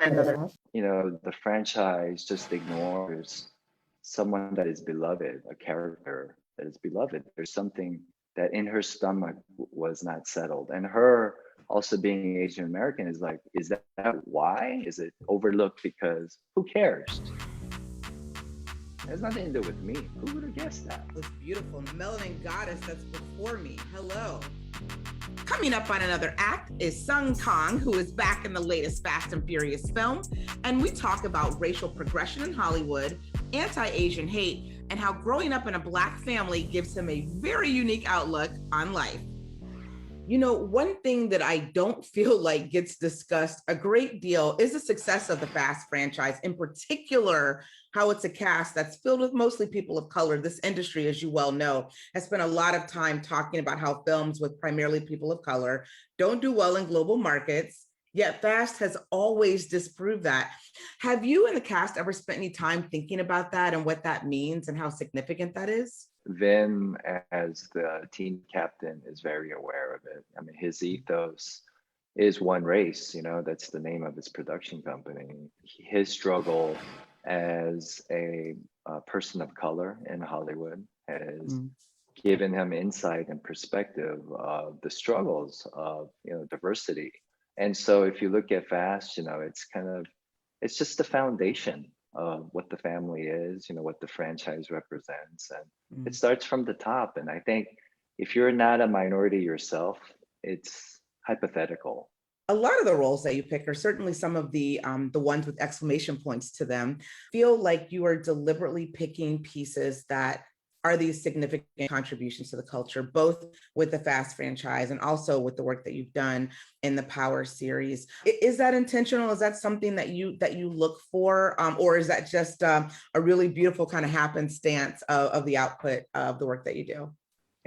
The franchise just ignores someone that is beloved, a character that is beloved. There's something that in her stomach was not settled. And her also being Asian American is like, is that why? Is it overlooked because who cares? It has nothing to do with me. Who would have guessed that? It was beautiful. Melanin goddess that's before me. Hello. Coming up on another act is Kang, who is back in the latest Fast and Furious film. And we talk about racial progression in Hollywood, anti-Asian hate, and how growing up in a Black family gives him a very unique outlook on life. You know, one thing that I don't feel like gets discussed a great deal is the success of the Fast franchise, in particular, how it's a cast that's filled with mostly people of color. This industry, as you well know, has spent a lot of time talking about how films with primarily people of color don't do well in global markets, yet Fast has always disproved that. Have you and the cast ever spent any time thinking about that and what that means and how significant that is? Vin, as the team captain, is very aware of it. I mean, his ethos is one race, that's the name of his production company. His struggle as a person of color in Hollywood has given him insight and perspective of the struggles of, diversity. And so if you look at Fast, it's just the foundation of what the family is, what the franchise represents. And it starts from the top. And I think if you're not a minority yourself, it's hypothetical. A lot of the roles that you pick are certainly some of the ones with exclamation points to them. Feel like you are deliberately picking pieces that are these significant contributions to the culture, both with the Fast franchise and also with the work that you've done in the Power series. Is that intentional? Is that something that you look for? Or is that just a really beautiful kind of happenstance of the output of the work that you do?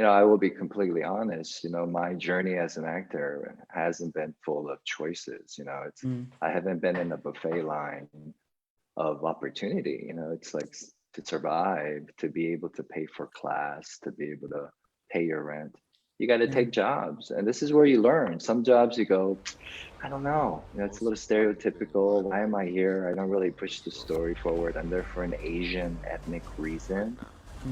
I will be completely honest, my journey as an actor hasn't been full of choices. I haven't been in a buffet line of opportunity. It's like to survive, to be able to pay for class, to be able to pay your rent, you got to take jobs. And this is where you learn. Some jobs you go, I don't know, it's a little stereotypical. Why am I here? I don't really push the story forward. I'm there for an Asian ethnic reason.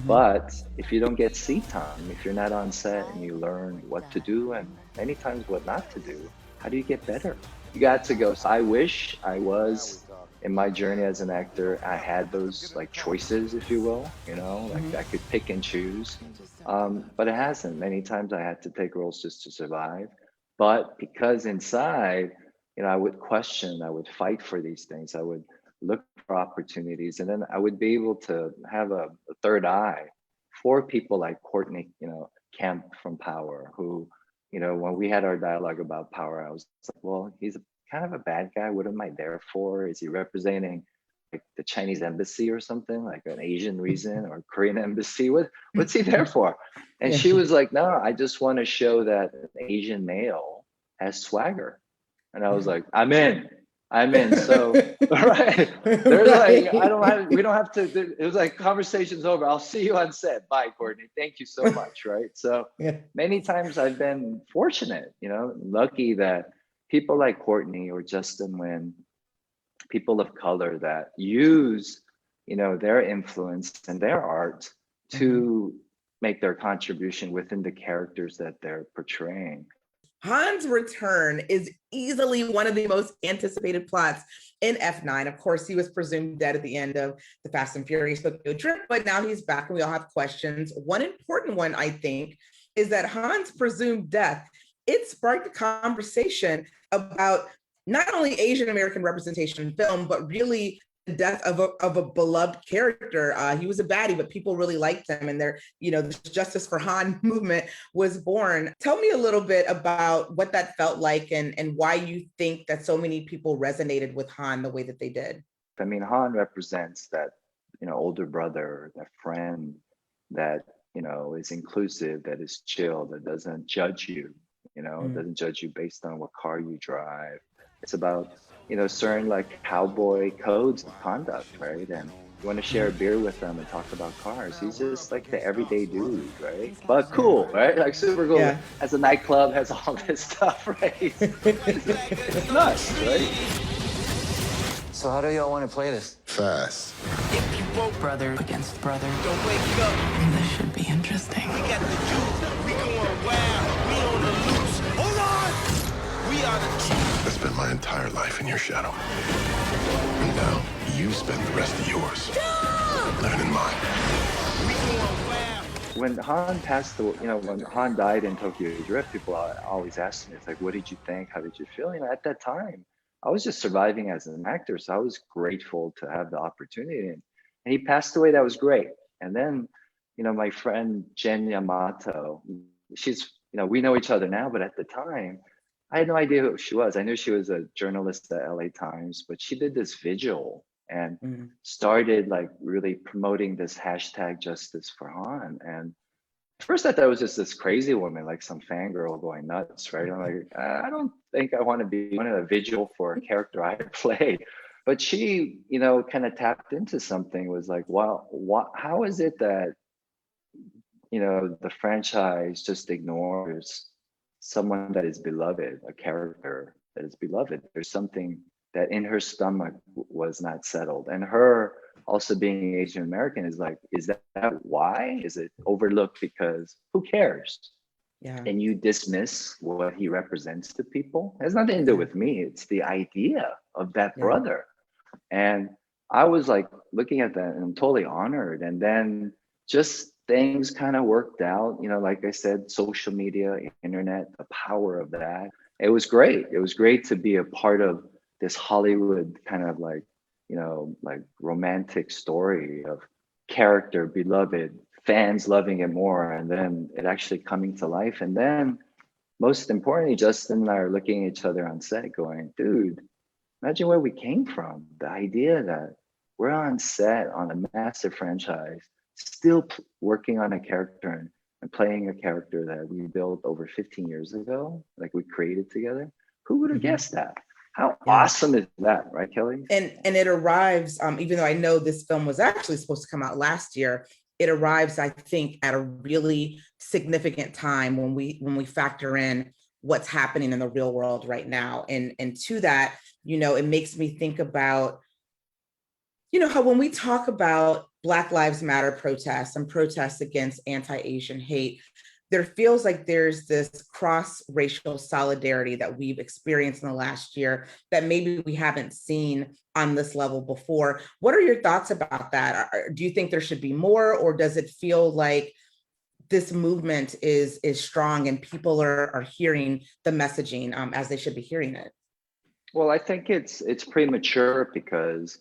But if you don't get seat time, if you're not on set and you learn what to do and many times what not to do, how do you get better? You got to go. So I wish I was, in my journey as an actor, I had those like choices, if you will, like I could pick and choose. But it hasn't. Many times I had to take roles just to survive. But because inside, I would question, I would fight for these things. I would look for opportunities, and then I would be able to have a third eye for people like Courtney, Kemp from Power, who, when we had our dialogue about Power, I was like, well, he's kind of a bad guy. What am I there for? Is he representing like the Chinese embassy or something, like an Asian reason, or Korean embassy? What's he there for? And she was like, no, I just want to show that an Asian male has swagger. And I was like, I'm in. So, right. There's like, we don't have to, it was like, conversation's over. I'll see you on set. Bye, Courtney. Thank you so much. Right. So many times I've been fortunate, lucky that people like Courtney or Justin Lin, people of color that use, their influence and their art to make their contribution within the characters that they're portraying. Han's return is easily one of the most anticipated plots in F9. Of course, he was presumed dead at the end of the Fast and Furious Tokyo Drift, but now he's back and we all have questions. One important one, I think, is that Han's presumed death, it sparked a conversation about not only Asian American representation in film, but really the death of a beloved character. He was a baddie, but people really liked him, and the Justice for Han movement was born. Tell me a little bit about what that felt like and why you think that so many people resonated with Han the way that they did. I mean, Han represents that, older brother, that friend that, is inclusive, that is chill, that doesn't judge you, doesn't judge you based on what car you drive. It's about, certain like cowboy codes of conduct, right? And you want to share a beer with them and talk about cars. He's just like the everyday dude, right? But cool, right? Like super cool. Yeah. Has a nightclub, has all this stuff, right? It's nuts, right? So how do y'all want to play this? Fast. If you woke brother against brother, Don't wake up. this should be interesting. We got the juice. We going wild. We on the loose. Hold on. We are the truth. I spent my entire life in your shadow. And now you spend the rest of yours living in mine. We going wild. When Han passed away, when Han died in Tokyo Drift, people always ask me, it's like, what did you think? How did you feel? At that time, I was just surviving as an actor. So I was grateful to have the opportunity. And he passed away. That was great. And then, my friend Jen Yamato, she's, we know each other now, but at the time, I had no idea who she was. I knew she was a journalist at LA Times, but she did this vigil and started like really promoting this hashtag justice for Han. And at first I thought it was just this crazy woman, like some fangirl going nuts, right? I'm like, I don't think I want to be one of the vigil for a character I play. But she, kind of tapped into something, was like, wow, how is it that, the franchise just ignores someone that is beloved, a character that is beloved? There's something that in her stomach was not settled. And her also being Asian American is like, is that why? Is it overlooked because who cares? Yeah. And you dismiss what he represents to people. It has nothing to do with me. It's the idea of that brother. And I was like looking at that and I'm totally honored. And then just things kind of worked out, like I said, social media, internet, the power of that. It was great. It was great to be a part of this Hollywood kind of like, like romantic story of character, beloved, fans loving it more, and then it actually coming to life. And then most importantly, Justin and I are looking at each other on set going, dude, imagine where we came from. The idea that we're on set on a massive franchise, still working on a character and playing a character that we built over 15 years ago, like we created together. Who would have guessed that? How awesome is that, right, Kelley? And it arrives, even though I know this film was actually supposed to come out last year, it arrives, I think, at a really significant time when we factor in what's happening in the real world right now. And to that, it makes me think about, how when we talk about Black Lives Matter protests and protests against anti-Asian hate, there feels like there's this cross-racial solidarity that we've experienced in the last year that maybe we haven't seen on this level before. What are your thoughts about that? Do you think there should be more, or does it feel like this movement is strong and people are hearing the messaging as they should be hearing it? Well, I think it's premature because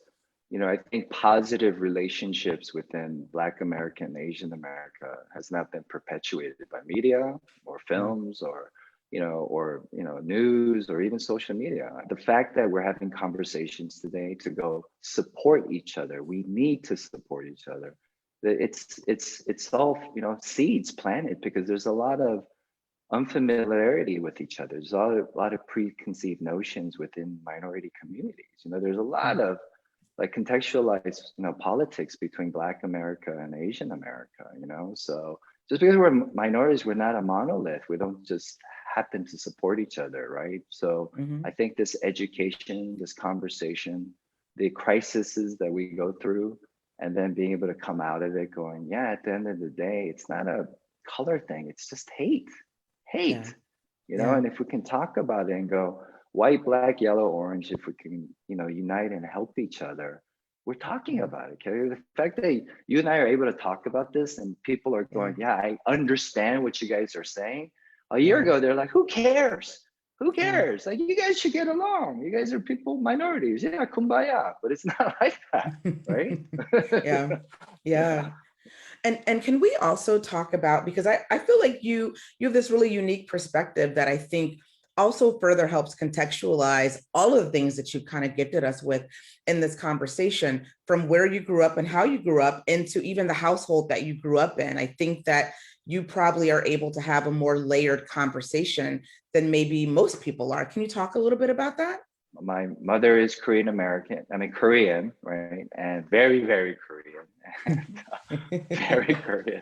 I think positive relationships within Black America and Asian America has not been perpetuated by media or films or news or even social media. The fact that we're having conversations today to go support each other, we need to support each other. It's all seeds planted because there's a lot of unfamiliarity with each other. There's a lot of preconceived notions within minority communities. There's a lot of like contextualized, politics between Black America and Asian America, So just because we're minorities, we're not a monolith. We don't just happen to support each other, right? So I think this education, this conversation, the crises that we go through, and then being able to come out of it going, at the end of the day, it's not a color thing. It's just hate, and if we can talk about it and go, white, black, yellow, orange, if we can, unite and help each other, we're talking about it, Kelley. The fact that you and I are able to talk about this and people are going, I understand what you guys are saying. A year ago, they're like, who cares? Who cares? Like, you guys should get along. You guys are people, minorities. Yeah, kumbaya. But it's not like that, right? Yeah. And can we also talk about, because I feel like you have this really unique perspective that I think also further helps contextualize all of the things that you kind of gifted us with in this conversation, from where you grew up and how you grew up into even the household that you grew up in. I think that you probably are able to have a more layered conversation than maybe most people are. Can you talk a little bit about that? My mother is Korean, right? And very, very Korean, and, very Korean.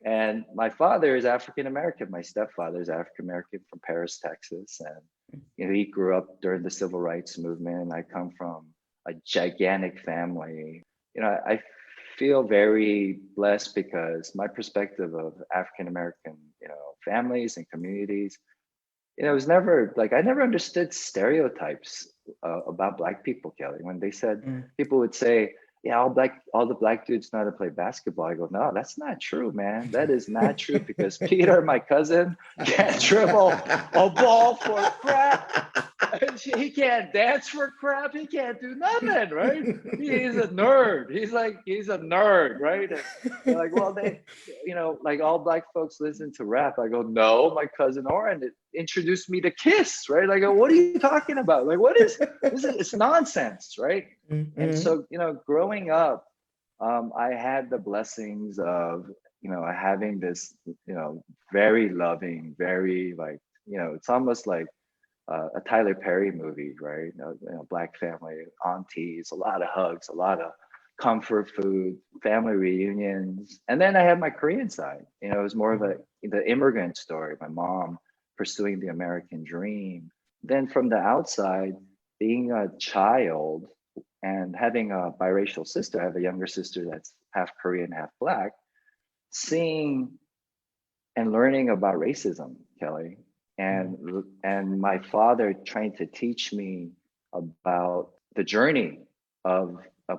And my father is African American. My stepfather is African American from Paris, Texas. And you know, he grew up during the civil rights movement. I come from a gigantic family. You know, I feel very blessed because my perspective of African American, you know, families and communities, you know, it was never like I never understood stereotypes about Black people, Kelly. When they said people would say, "Yeah, all the Black dudes know how to play basketball," I go, "No, that's not true, man. That is not true because Peter, my cousin, can't dribble a ball for crap. He can't dance for crap. He can't do nothing, right? He's a nerd. He's a nerd, right?" And they're like, "Well, they, you know, like all Black folks listen to rap." I go, "No, my cousin Oren introduced me to Kiss, right?" I go, "What are you talking about? Like, what is this? It's nonsense, right?" And so, you know, growing up, I had the blessings of, you know, having this, you know, very loving, very like, you know, it's almost like a Tyler Perry movie, right? You know, Black family, aunties, a lot of hugs, a lot of comfort food, family reunions. And then I had my Korean side. You know, it was more of the immigrant story, my mom pursuing the American dream. Then from the outside, being a child and having a biracial sister, I have a younger sister that's half Korean, half Black, seeing and learning about racism, Kelly, and my father trying to teach me about the journey of a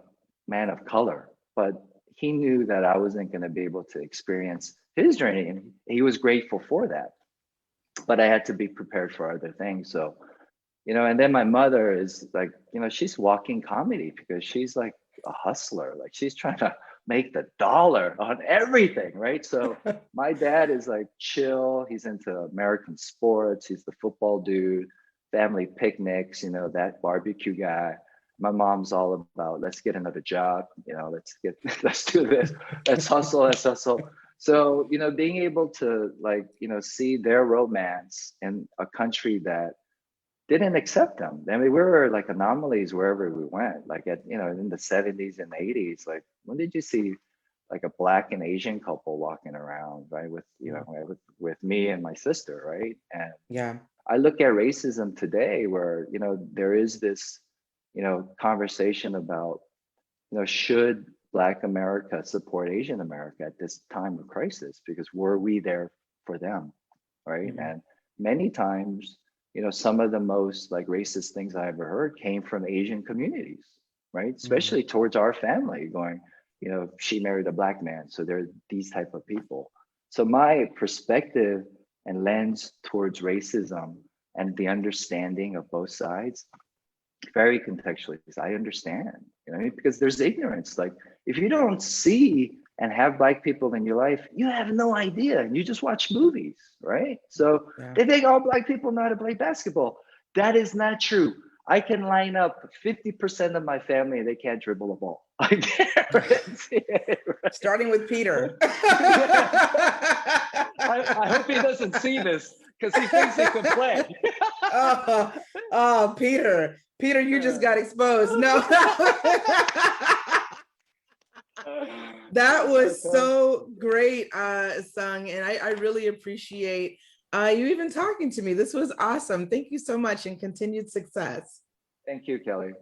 man of color, but he knew that I wasn't going to be able to experience his journey, and he was grateful for that. But I had to be prepared for other things. So, you know, and then my mother is like, you know, she's walking comedy because she's like a hustler. Like she's trying to make the dollar on everything, right? So my dad is like chill. He's into American sports. He's the football dude, family picnics, you know, that barbecue guy. My mom's all about, let's get another job, you know, let's do this, let's hustle. So, you know, being able to like, you know, see their romance in a country that didn't accept them. I mean, we were like anomalies wherever we went. Like at, you know, in the 70s and 80s, like when did you see like a Black and Asian couple walking around, right? With, you know, with me and my sister, right? And Yeah. I look at racism today where, you know, there is this, you know, conversation about, you know, should Black America support Asian America at this time of crisis? Because were we there for them, right? And many times, you know, some of the most like racist things I ever heard came from Asian communities, right? Especially towards our family, going, you know, she married a Black man, so they're these type of people. So my perspective and lens towards racism and the understanding of both sides, very contextually, because I understand, you know, because there's ignorance. Like if you don't see and have Black people in your life, you have no idea. And you just watch movies, right? So they think all Black people know how to play basketball. That is not true. I can line up 50% of my family and they can't dribble a ball. I guarantee it, right? Starting with Peter. I hope he doesn't see this because he thinks he can play. Oh, Peter, you just got exposed. No. That was so great, Sung, and I really appreciate you even talking to me. This was awesome. Thank you so much and continued success. Thank you, Kelley.